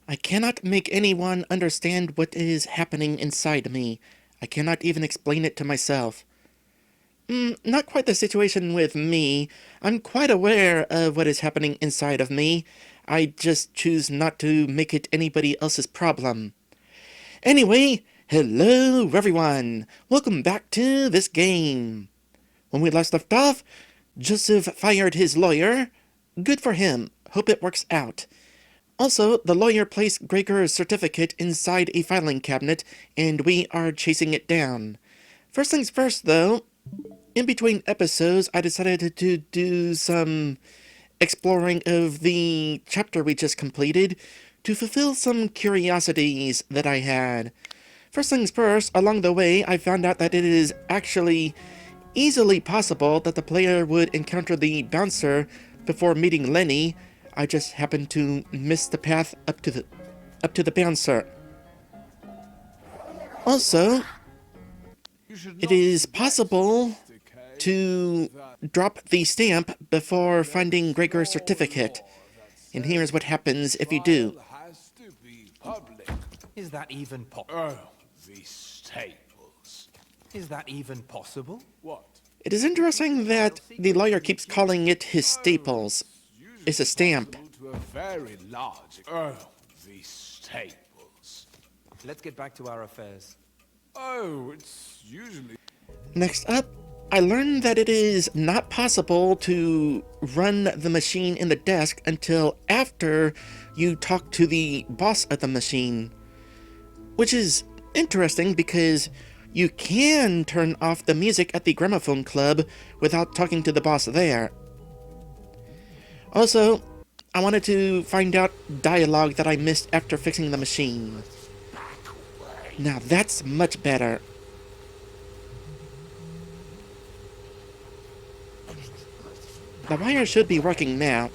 I cannot make anyone understand what is happening inside me. I cannot even explain it to myself. Not quite the situation with me. I'm quite aware of what is happening inside of me. I just choose not to make it anybody else's problem. Anyway, hello everyone! Welcome back to this game. When we last left off, Joseph fired his lawyer. Good for him. Hope it works out. Also, the lawyer placed Gregor's certificate inside a filing cabinet, and we are chasing it down. First things first, though, in between episodes, I decided to do some exploring of the chapter we just completed to fulfill some curiosities that I had. First things first, along the way, I found out that it is actually easily possible that the player would encounter the bouncer before meeting Lenny. I just happened to miss the path up to the bouncer. Also, it is possible to drop the stamp before finding Gregor's certificate. And here's what happens if you do. Is that even possible? Oh, these staples. Is that even possible? What? It is interesting that the lawyer keeps calling it his staples. It's a stamp. To a very large. Oh, these staples. Let's get back to our affairs. Oh, it's usually. Next up, I learned that it is not possible to run the machine in the desk until after you talk to the boss of the machine. Which is interesting because you can turn off the music at the gramophone club without talking to the boss there. Also, I wanted to find out dialogue that I missed after fixing the machine. Now that's much better. The wire should be working now.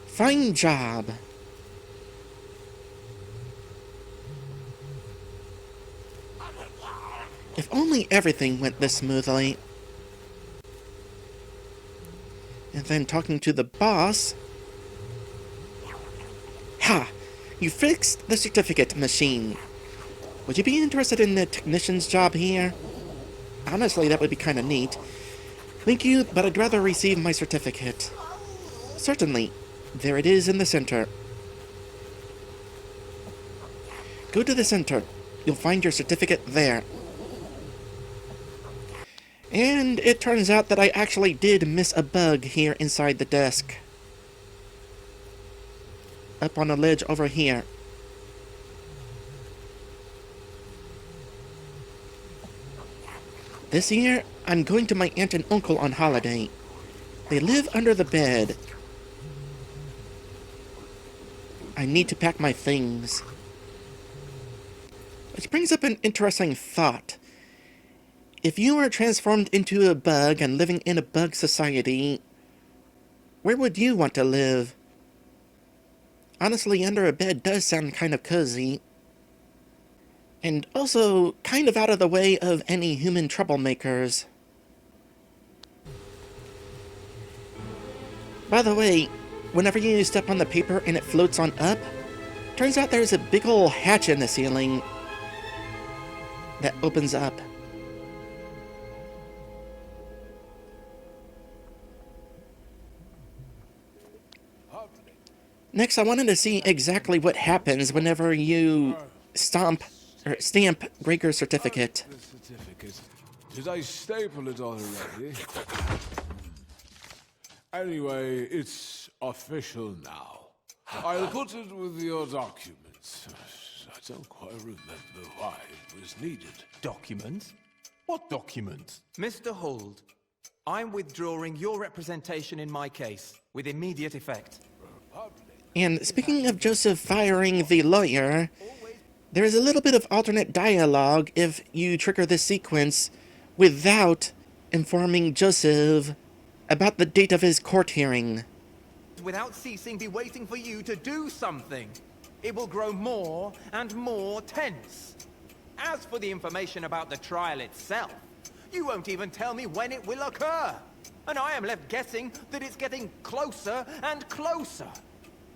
Fine job. If only everything went this smoothly. And then talking to the boss. Ha! You fixed the certificate machine. Would you be interested in the technician's job here? Honestly, that would be kinda neat. Thank you, but I'd rather receive my certificate. Certainly. There it is in the center. Go to the center. You'll find your certificate there. And it turns out that I actually did miss a bug here inside the desk. Up on a ledge over here. This year, I'm going to my aunt and uncle on holiday. They live under the bed. I need to pack my things. Which brings up an interesting thought. If you were transformed into a bug and living in a bug society, where would you want to live? Honestly, under a bed does sound kind of cozy. And also kind of out of the way of any human troublemakers. By the way, whenever you step on the paper and it floats on up, turns out there's a big ol' hatch in the ceiling that opens up. Next, I wanted to see exactly what happens whenever you stamp Gregor's certificate. The certificate. Did I staple it already? Anyway, it's official now. I'll put it with your documents. I don't quite remember why it was needed. Documents? What documents? Mr. Hold, I'm withdrawing your representation in my case, with immediate effect. And speaking of Joseph firing the lawyer, there is a little bit of alternate dialogue if you trigger this sequence without informing Joseph about the date of his court hearing. Without ceasing be waiting for you to do something. It will grow more and more tense. As for the information about the trial itself, you won't even tell me when it will occur. and I am left guessing that it's getting closer and closer.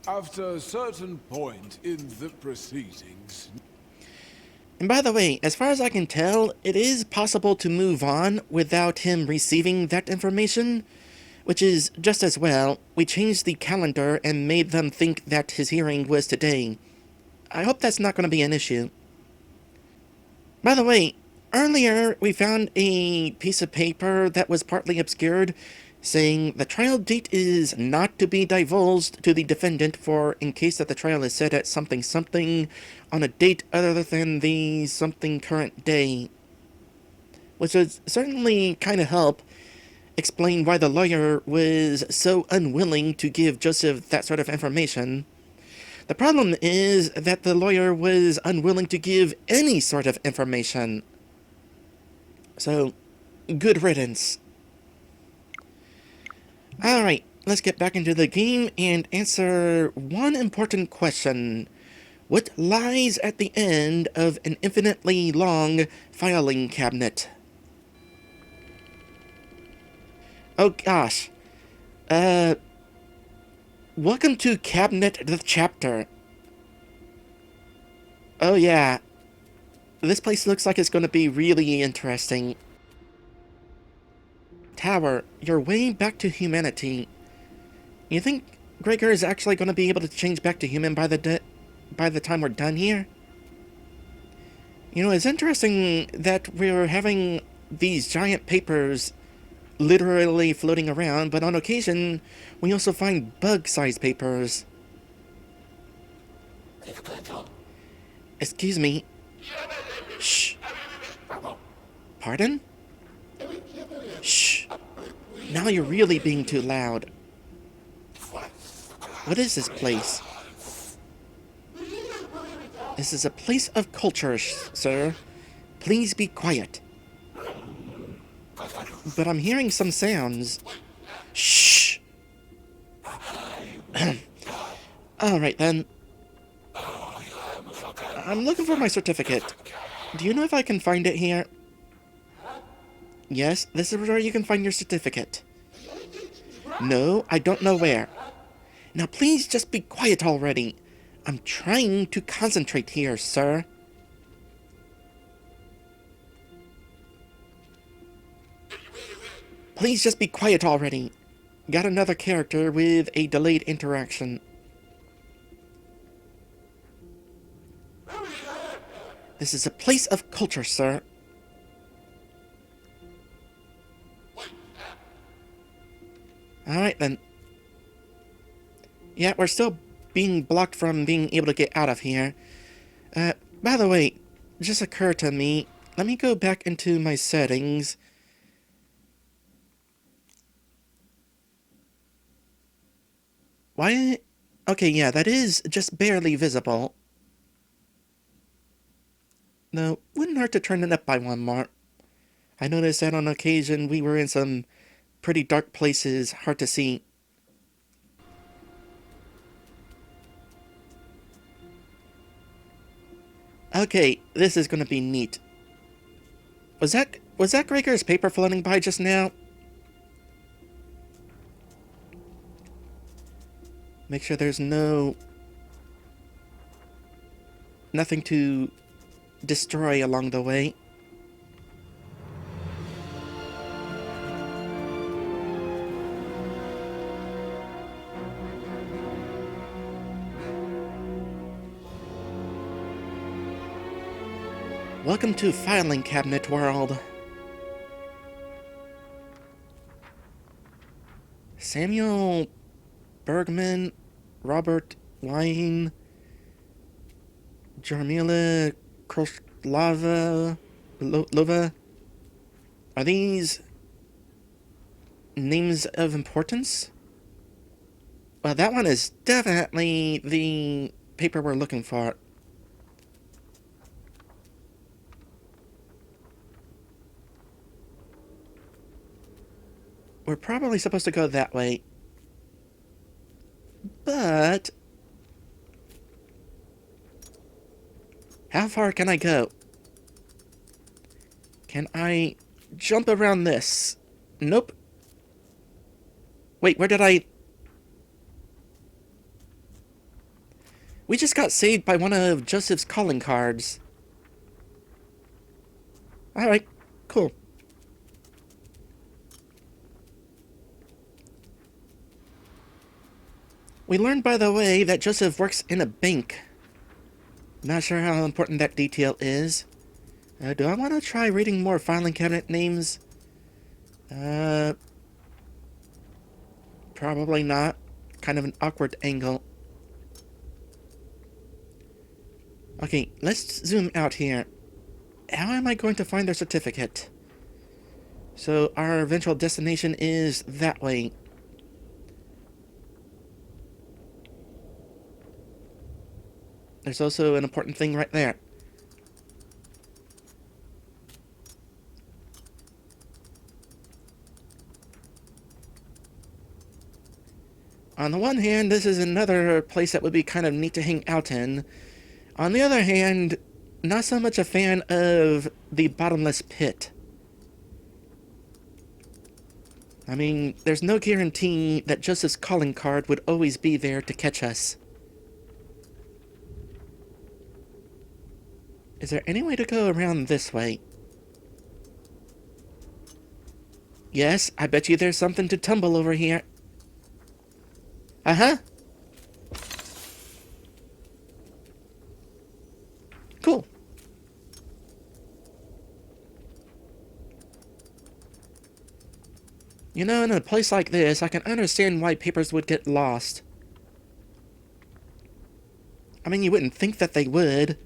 After a certain point in the proceedings... And by the way, as far as I can tell, it is possible to move on without him receiving that information, which is just as well. We changed the calendar and made them think that his hearing was today. I hope that's not going to be an issue. By the way, earlier we found a piece of paper that was partly obscured, saying the trial date is not to be divulged to the defendant for in case that the trial is set at something something on a date other than the something current day. Which would certainly kind of help explain why the lawyer was so unwilling to give Joseph that sort of information. The problem is that the lawyer was unwilling to give any sort of information. So, good riddance. Alright, let's get back into the game and answer one important question. What lies at the end of an infinitely long filing cabinet? Oh gosh. Welcome to Cabinet the Chapter. Oh yeah. This place looks like it's going to be really interesting. Tower, your way back to humanity. You think Gregor is actually going to be able to change back to human by the time we're done here? You know, it's interesting that we're having these giant papers literally floating around, but on occasion, we also find bug-sized papers. Excuse me. Shh. Pardon? Shh. Now you're really being too loud. What is this place? This is a place of culture, sir. Please be quiet. But I'm hearing some sounds. Shh. Alright then. I'm looking for my certificate. Do you know if I can find it here? Yes, this is where you can find your certificate. No, I don't know where. Now please just be quiet already. I'm trying to concentrate here, sir. Please just be quiet already. Got another character with a delayed interaction. This is a place of culture, sir. Alright then. Yeah, we're still being blocked from being able to get out of here. By the way, it just occurred to me, let me go back into my settings. Why? Okay, yeah, that is just barely visible. No, wouldn't hurt to turn it up by one more. I noticed that on occasion we were in some pretty dark places, hard to see. Okay, this is gonna be neat. Was that Gregor's paper floating by just now? Make sure there's nothing to destroy along the way. Welcome to Filing Cabinet World. Samuel Bergman, Robert Wine, Jarmila Kroshlava, Lova. Are these names of importance? Well, that one is definitely the paper we're looking for. We're probably supposed to go that way. But how far can I go? Can I jump around this? Nope. Wait, where did I... We just got saved by one of Joseph's calling cards. Alright, cool. We learned, by the way, that Joseph works in a bank. Not sure how important that detail is. Do I want to try reading more filing cabinet names? Probably not. Kind of an awkward angle. Okay, let's zoom out here. How am I going to find their certificate? So our eventual destination is that way. There's also an important thing right there. On the one hand, this is another place that would be kind of neat to hang out in. On the other hand, not so much a fan of the bottomless pit. I mean, there's no guarantee that Joseph's calling card would always be there to catch us. Is there any way to go around this way? Yes, I bet you there's something to tumble over here. Uh-huh. Cool. You know, in a place like this, I can understand why papers would get lost. I mean, you wouldn't think that they would.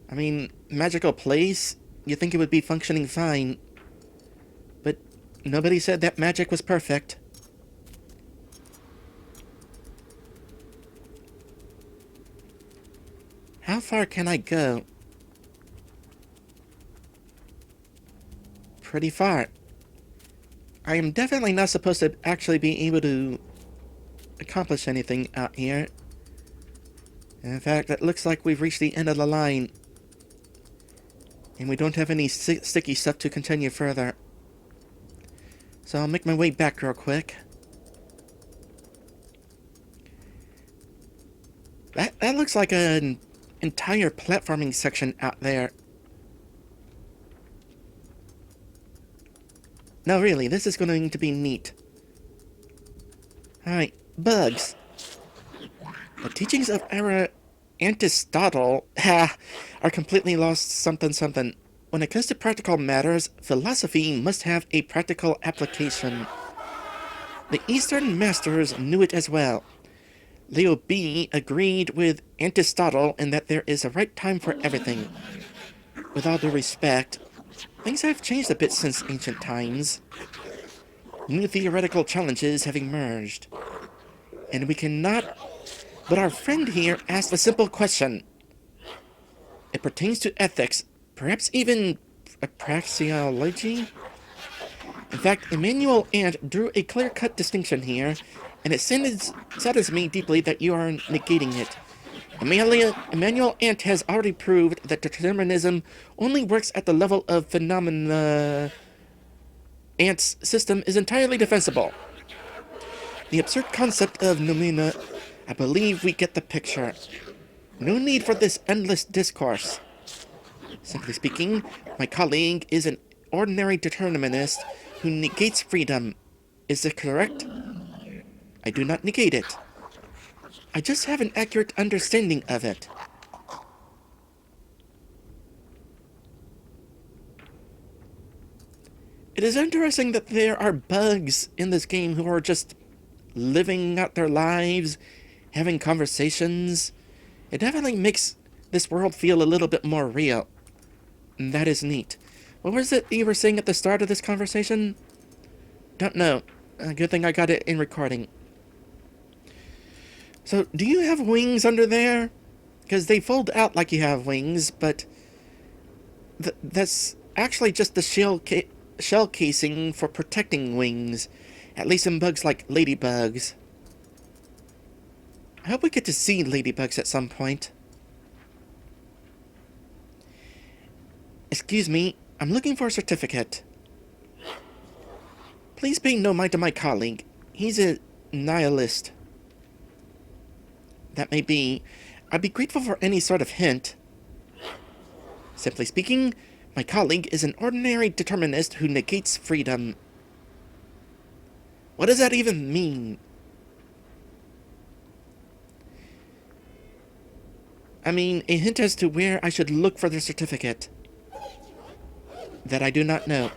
I mean, magical place, you think it would be functioning fine. But nobody said that magic was perfect. How far can I go? Pretty far. I am definitely not supposed to actually be able to accomplish anything out here. In fact, it looks like we've reached the end of the line. And we don't have any sticky stuff to continue further. So I'll make my way back real quick. That looks like an entire platforming section out there. No, really, this is going to be neat. Alright, bugs. The teachings of Aristotle are completely lost something. When it comes to practical matters, philosophy must have a practical application. The Eastern masters knew it as well. Leo B agreed with Aristotle in that there is a right time for everything. With all due respect, things have changed a bit since ancient times. New theoretical challenges have emerged. And we cannot... But our friend here asked a simple question. It pertains to ethics, perhaps even praxeology? In fact, Emmanuel Ant drew a clear-cut distinction here, and it saddens me deeply that you are negating it. Emmanuel Ant has already proved that determinism only works at the level of phenomena. Ant's system is entirely defensible. The absurd concept of noumena, I believe we get the picture. No need for this endless discourse. Simply speaking, my colleague is an ordinary determinist who negates freedom. Is it correct? I do not negate it. I just have an accurate understanding of it. It is interesting that there are bugs in this game who are just living out their lives, having conversations. It definitely makes this world feel a little bit more real. And that is neat. What was it you were saying at the start of this conversation? Don't know. Good thing I got it in recording. So, do you have wings under there? Because they fold out like you have wings, but that's actually just the shell casing for protecting wings. At least in bugs like ladybugs. I hope we get to see ladybugs at some point. Excuse me, I'm looking for a certificate. Please pay no mind to my colleague. He's nihilist. That may be. I'd be grateful for any sort of hint. Simply speaking, my colleague is an ordinary determinist who negates freedom. What does that even mean? I mean, a hint as to where I should look for the certificate. That I do not know.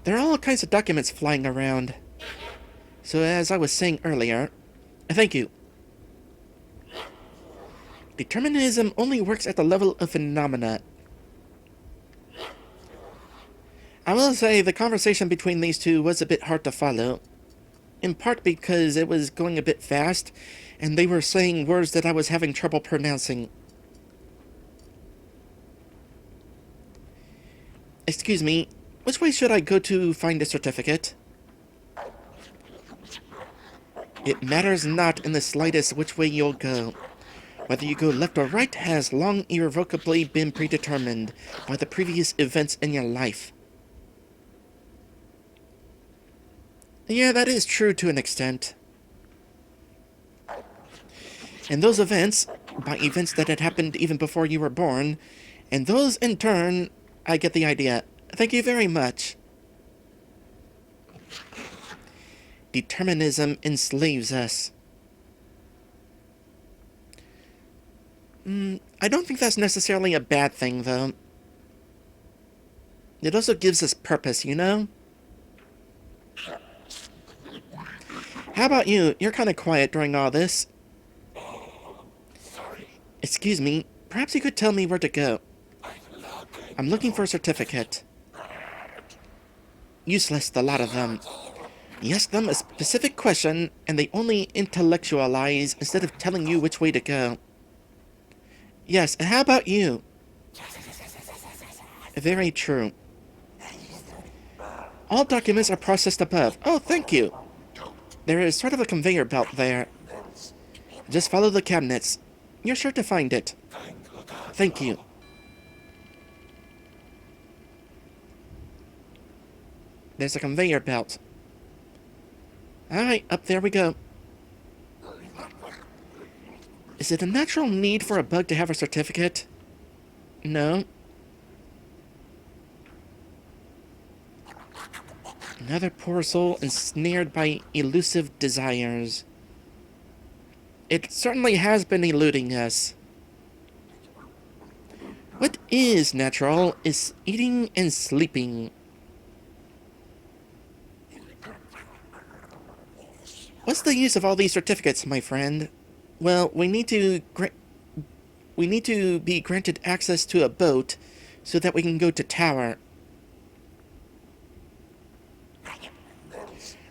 There are all kinds of documents flying around. So as I was saying earlier, thank you. Determinism only works at the level of phenomena. I will say the conversation between these two was a bit hard to follow. In part because it was going a bit fast, and they were saying words that I was having trouble pronouncing. Excuse me, which way should I go to find a certificate? It matters not in the slightest which way you'll go. Whether you go left or right has long irrevocably been predetermined by the previous events in your life. Yeah, that is true to an extent. And those events, by events that had happened even before you were born, and those in turn, I get the idea. Thank you very much. Determinism enslaves us. I don't think that's necessarily a bad thing, though. It also gives us purpose, you know? How about you? You're kind of quiet during all this. Excuse me, perhaps you could tell me where to go. I'm looking for a certificate. Useless, the lot of them. You ask them a specific question, and they only intellectualize instead of telling you which way to go. Yes, and how about you? Very true. All documents are processed above. Oh, thank you. There is sort of a conveyor belt there. Just follow the cabinets. You're sure to find it. Thank you. There's a conveyor belt. Alright, up there we go. Is it a natural need for a bug to have a certificate? No. Another poor soul ensnared by elusive desires. It certainly has been eluding us. What is natural is eating and sleeping. What's the use of all these certificates, my friend? Well, we need to be granted access to a boat so that we can go to Tower.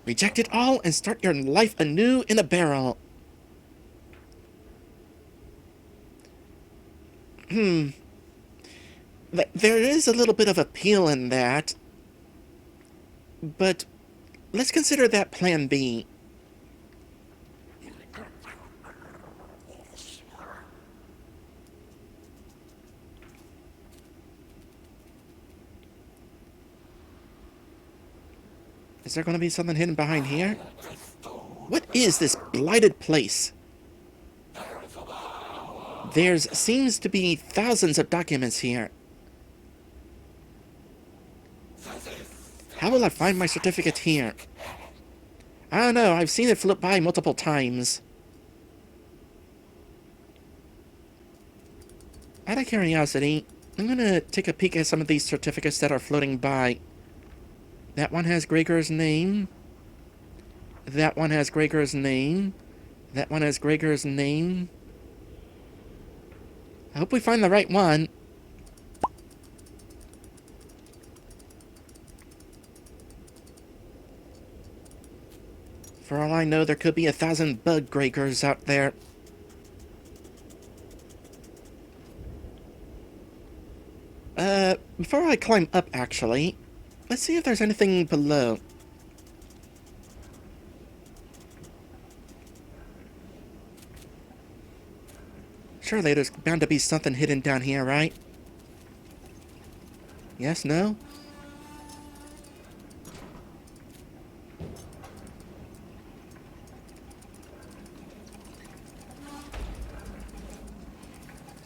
Reject it all and start your life anew in a barrel. There is a little bit of appeal in that. But let's consider that plan B. Is there going to be something hidden behind here? What is this blighted place? There seems to be thousands of documents here. How will I find my certificate here? I don't know, I've seen it float by multiple times. Out of curiosity, I'm gonna take a peek at some of these certificates that are floating by. That one has Gregor's name. That one has Gregor's name. That one has Gregor's name. I hope we find the right one. For all I know, there could be 1,000 bug Gregors out there. Before I climb up, actually, let's see if there's anything below. Surely there's bound to be something hidden down here, right? Yes, no?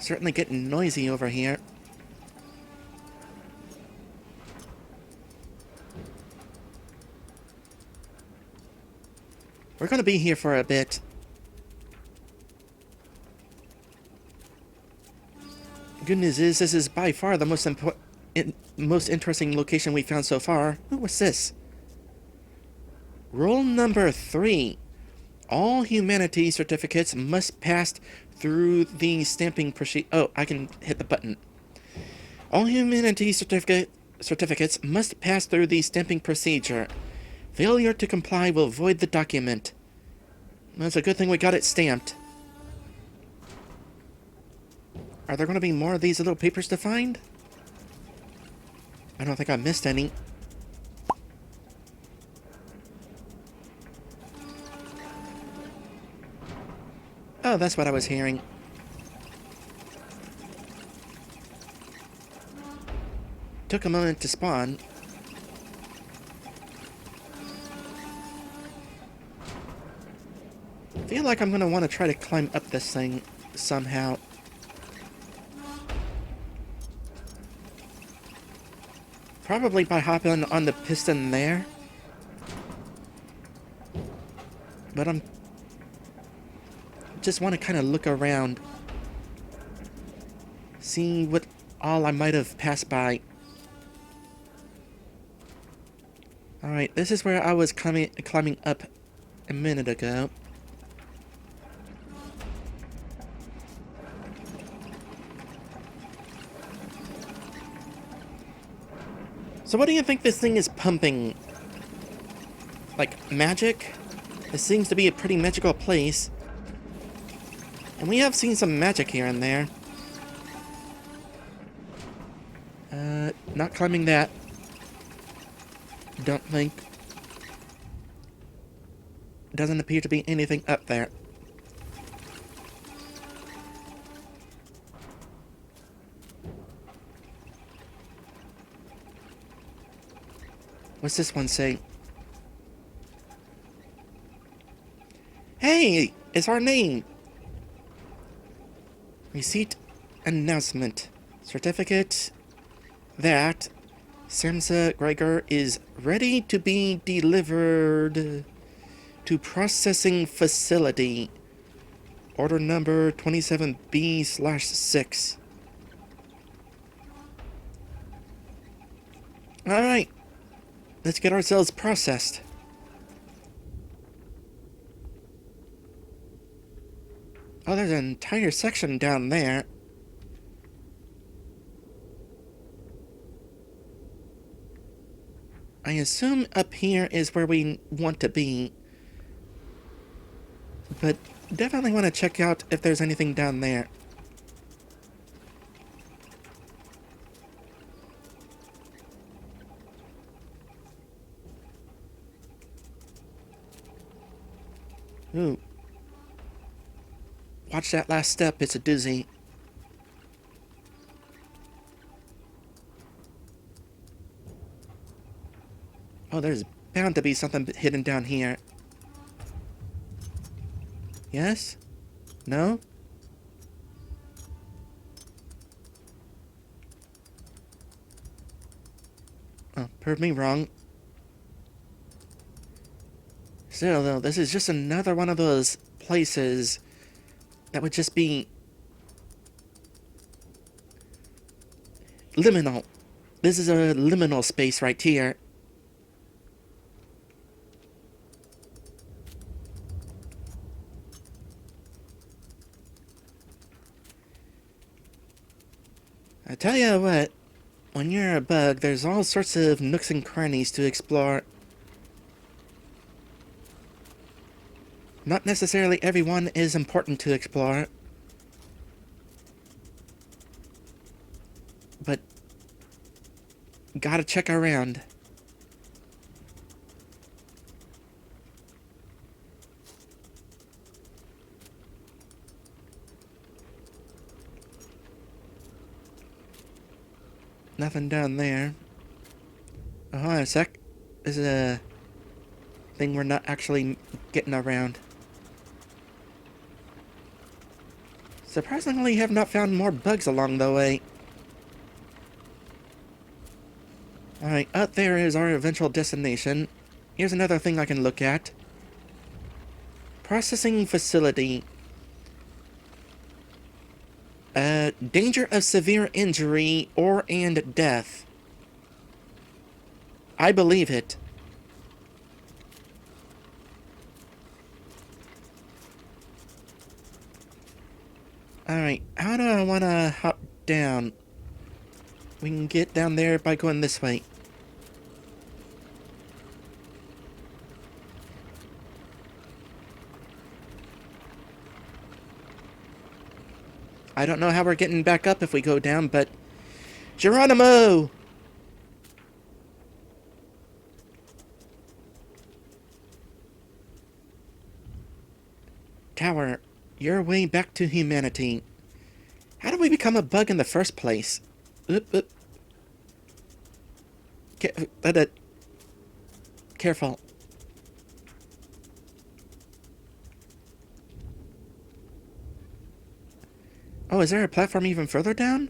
Certainly getting noisy over here. We're gonna be here for a bit. Good news is, this is by far the most interesting location we found so far. Ooh, what's this? Rule number 3. All humanity certificates must pass through the stamping procedure. Oh, I can hit the button. All humanity certificates must pass through the stamping procedure. Failure to comply will void the document. Well, it's a good thing we got it stamped. Are there going to be more of these little papers to find? I don't think I missed any. Oh, that's what I was hearing. Took a moment to spawn. Feel like I'm going to want to try to climb up this thing somehow. Probably by hopping on the piston there. But I'm just want to kind of look around. See what all I might have passed by. Alright, this is where I was climbing up a minute ago. So what do you think this thing is pumping? Like, magic? This seems to be a pretty magical place. And we have seen some magic here and there. Not climbing that. Don't think. Doesn't appear to be anything up there. What's this one say? Hey! It's our name! Receipt announcement. Certificate that Samsa Gregor is ready to be delivered to processing facility. Order number 27B/6. Alright. Let's get ourselves processed. Oh, there's an entire section down there. I assume up here is where we want to be. But definitely want to check out if there's anything down there. Ooh. Watch that last step, it's a doozy. Oh, there's bound to be something hidden down here. Yes? No? Oh, prove me wrong. Still, though, this is just another one of those places that would just be liminal. This is a liminal space right here. I tell you what, when you're a bug, there's all sorts of nooks and crannies to explore. Not necessarily everyone is important to explore. But gotta check around. Nothing down there. Oh, hold on a sec. This is a thing we're not actually getting around. Surprisingly, have not found more bugs along the way. Alright, up there is our eventual destination. Here's another thing I can look at. Processing facility. Danger of severe injury or and death. I believe it. Alright, how do I want to hop down? We can get down there by going this way. I don't know how we're getting back up if we go down, but... Geronimo! Tower, your way back to humanity. How did we become a bug in the first place? Oop, oop. Careful. Oh, is there a platform even further down?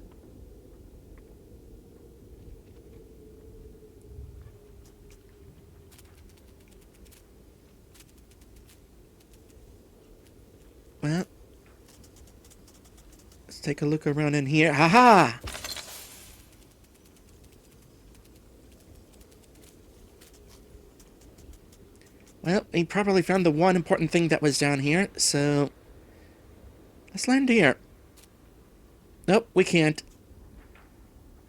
Well, let's take a look around in here. Haha! Well, we probably found the one important thing that was down here, so... let's land here. Nope, we can't.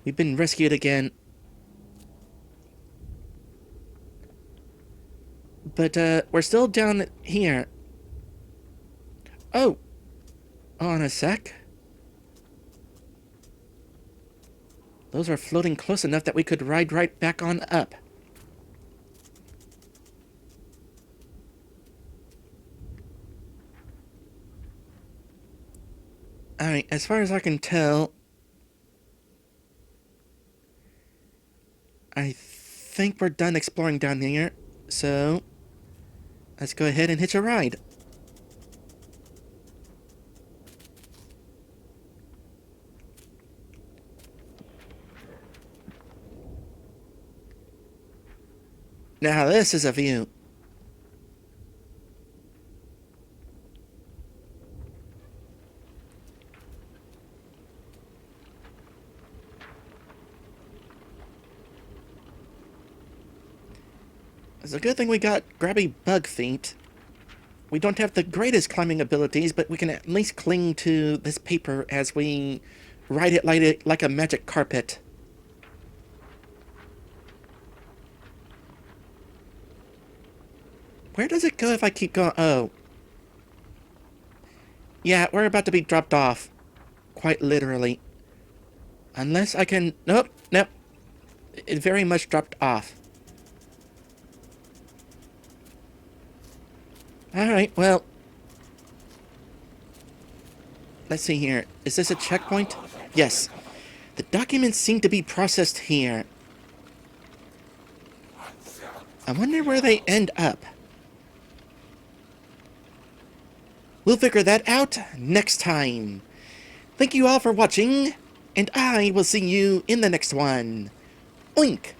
We've been rescued again. But, we're still down here. Oh! Hold on a sec. Those are floating close enough that we could ride right back on up. Alright, as far as I can tell... I think we're done exploring down here, so... let's go ahead and hitch a ride. Now this is a view. It's a good thing we got grabby bug feet. We don't have the greatest climbing abilities, but we can at least cling to this paper as we ride it like a magic carpet. Where does it go if I keep going? Oh. Yeah, we're about to be dropped off. Quite literally. Unless I can... Nope, nope. It very much dropped off. Alright, well... let's see here. Is this a checkpoint? Yes. The documents seem to be processed here. I wonder where they end up. We'll figure that out next time. Thank you all for watching, and I will see you in the next one. Oink!